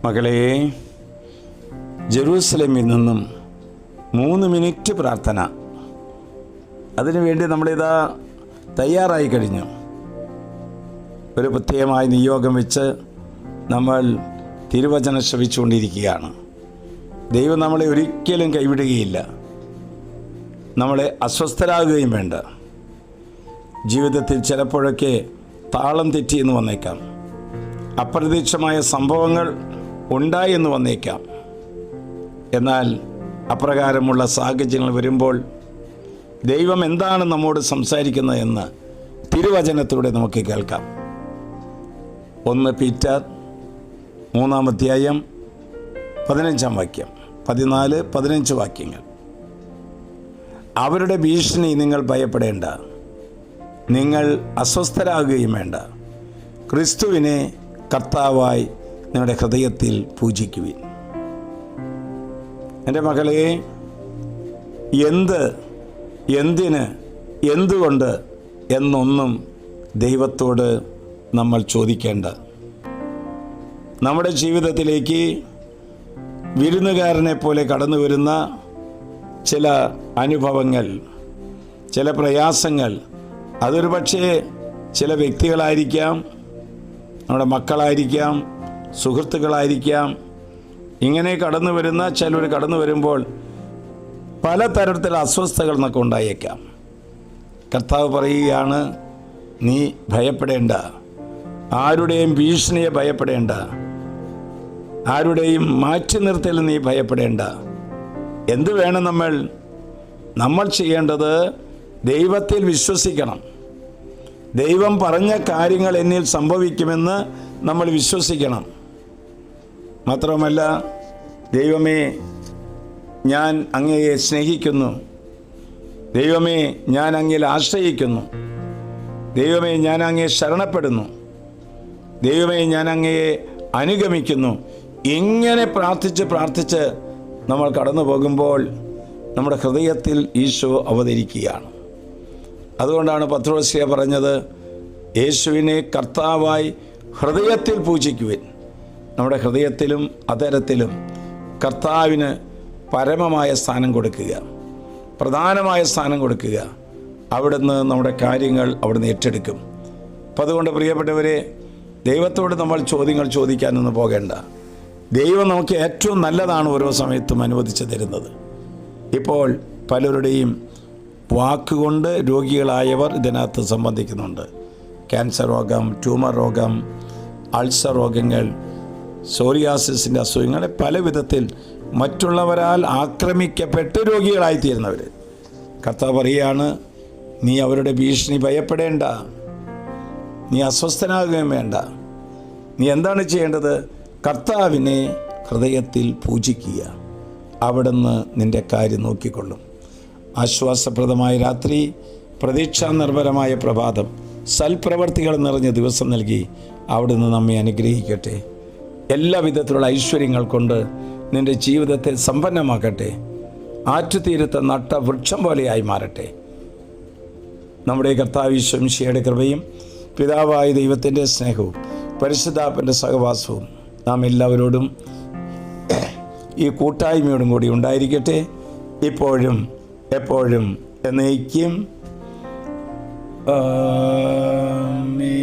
മകളെ, ജെറൂസലേമിൽ നിന്നും 3 മിനിറ്റ് പ്രാർത്ഥന. അതിനുവേണ്ടി നമ്മളിതാ തയ്യാറായി കഴിഞ്ഞു. ഒരു പ്രത്യേകമായ നിയോഗം വെച്ച് നമ്മൾ തിരുവചനം ശ്രവിച്ചുകൊണ്ടിരിക്കുകയാണ്. ദൈവം നമ്മളെ ഒരിക്കലും കൈവിടുകയില്ല. നമ്മളെ അസ്വസ്ഥരാകുകയും വേണ്ട. ജീവിതത്തിൽ ചിലപ്പോഴൊക്കെ താളം തെറ്റിയെന്ന് വന്നേക്കാം. അപ്രതീക്ഷിതമായ സംഭവങ്ങൾ ഉണ്ടായി എന്ന് വന്നേക്കാം. എന്നാൽ അപ്രകാരമുള്ള സാഹചര്യങ്ങൾ വരുമ്പോൾ ദൈവം എന്താണ് നമ്മോട് സംസാരിക്കുന്നത് എന്ന് തിരുവചനത്തിലൂടെ നമുക്ക് കേൾക്കാം. 1 പീറ്റർ 3-ാം അധ്യായം 15-ാം വാക്യം, 14-15 വാക്യങ്ങൾ. അവരുടെ ഭീഷണി നിങ്ങൾ ഭയപ്പെടേണ്ട, നിങ്ങൾ അസ്വസ്ഥരാകുകയും വേണ്ട. ക്രിസ്തുവിനെ കർത്താവായി നിങ്ങളുടെ ഹൃദയത്തിൽ പൂജിക്കുവിൻ. എൻ്റെ മകളെ, എന്തിന്, എന്തുകൊണ്ട് എന്നൊന്നും ദൈവത്തോട് നമ്മൾ ചോദിക്കേണ്ട. നമ്മുടെ ജീവിതത്തിലേക്ക് വിരുന്നുകാരനെ പോലെ കടന്നു വരുന്ന ചില അനുഭവങ്ങൾ, ചില പ്രയാസങ്ങൾ, അതൊരു പക്ഷേ ചില വ്യക്തികളായിരിക്കാം, നമ്മുടെ മക്കളായിരിക്കാം, സുഹൃത്തുക്കളായിരിക്കാം. ഇങ്ങനെ കടന്നു വരുന്ന ചിലർ കടന്നു വരുമ്പോൾ പലതരത്തിലുള്ള അസ്വസ്ഥതകൾ നമുക്ക് ഉണ്ടായേക്കാം. കർത്താവ് പറയുകയാണ്, നീ ഭയപ്പെടേണ്ട, ആരുടെയും ഭീഷണിയെ ഭയപ്പെടേണ്ട, ആരുടെയും മാറ്റി നിർത്തൽ നീ ഭയപ്പെടേണ്ട. എന്ത് വേണം നമ്മൾ ചെയ്യേണ്ടത്? ദൈവത്തിൽ വിശ്വസിക്കണം. ദൈവം പറഞ്ഞ കാര്യങ്ങൾ എന്നിൽ സംഭവിക്കുമെന്ന് നമ്മൾ വിശ്വസിക്കണം. മാത്രമല്ല, ദൈവമേ, ഞാൻ അങ്ങയെ സ്നേഹിക്കുന്നു, ദൈവമേ, ഞാൻ അങ്ങയിൽ ആശ്രയിക്കുന്നു, ദൈവമേ, ഞാൻ അങ്ങയെ ശരണപ്പെടുന്നു, ദൈവമേ, ഞാൻ അങ്ങയെ അനുഗമിക്കുന്നു. ഇങ്ങനെ പ്രാർത്ഥിച്ച് നമ്മൾ കടന്നു പോകുമ്പോൾ നമ്മുടെ ഹൃദയത്തിൽ ഈശോ അവതരിക്കുകയാണ്. അതുകൊണ്ടാണ് പത്രോസ്യ പറഞ്ഞത്, യേശുവിനെ കർത്താവായി ഹൃദയത്തിൽ പൂജിക്കുവിൻ. നമ്മുടെ ഹൃദയത്തിലും അധരത്തിലും കർത്താവിന് പരമമായ സ്ഥാനം കൊടുക്കുക, പ്രധാനമായ സ്ഥാനം കൊടുക്കുക. അവിടുന്ന് നമ്മുടെ കാര്യങ്ങൾ അവിടുന്ന് ഏറ്റെടുക്കും. അപ്പം അതുകൊണ്ട് പ്രിയപ്പെട്ടവരെ, ദൈവത്തോട് നമ്മൾ ചോദ്യങ്ങൾ ചോദിക്കാനൊന്നും പോകേണ്ട. ദൈവം നമുക്ക് ഏറ്റവും നല്ലതാണ് ഓരോ സമയത്തും അനുവദിച്ച് തരുന്നത്. ഇപ്പോൾ പലരുടെയും വാക്കുകൊണ്ട് രോഗികളായവർ ഇതിനകത്ത് സംബന്ധിക്കുന്നുണ്ട്. ക്യാൻസർ രോഗം, ട്യൂമർ രോഗം, അൾസർ രോഗങ്ങൾ, സോറിയാസിസിൻ്റെ അസുഖങ്ങൾ, പല വിധത്തിൽ മറ്റുള്ളവരാൽ ആക്രമിക്കപ്പെട്ട് രോഗികളായിത്തീരുന്നവർ. കർത്താവ് പറയുകയാണ്, നീ അവരുടെ ഭീഷണി ഭയപ്പെടേണ്ട, നീ അസ്വസ്ഥനാകുകയും വേണ്ട. നീ എന്താണ് ചെയ്യേണ്ടത്? കർത്താവിനെ ഹൃദയത്തിൽ പൂജിക്കുക. അവിടുന്ന് നിൻ്റെ കാര്യം നോക്കിക്കൊള്ളും. ആശ്വാസപ്രദമായ രാത്രി, പ്രതീക്ഷാ നിർഭരമായ പ്രഭാതം, സൽപ്രവർത്തികൾ നിറഞ്ഞ ദിവസം നൽകി അവിടുന്ന് നമ്മെ അനുഗ്രഹിക്കട്ടെ. എല്ലാ വിധത്തിലുള്ള ഐശ്വര്യങ്ങൾ കൊണ്ട് നിൻ്റെ ജീവിതത്തെ സമ്പന്നമാക്കട്ടെ. ആറ്റുതീരത്ത് നട്ട വൃക്ഷം പോലെയായി മാറട്ടെ. നമ്മുടെ കർത്താവ് ഈശോ മിശിഹായുടെ കൃപയും പിതാവായ ദൈവത്തിൻ്റെ സ്നേഹവും പരിശുദ്ധാത്മാവിൻ്റെ സഹവാസവും നാം എല്ലാവരോടും ഈ കൂട്ടായ്മയോടും കൂടി ഉണ്ടായിരിക്കട്ടെ, ഇപ്പോഴും എപ്പോഴും എന്നേക്കും. ആമേൻ.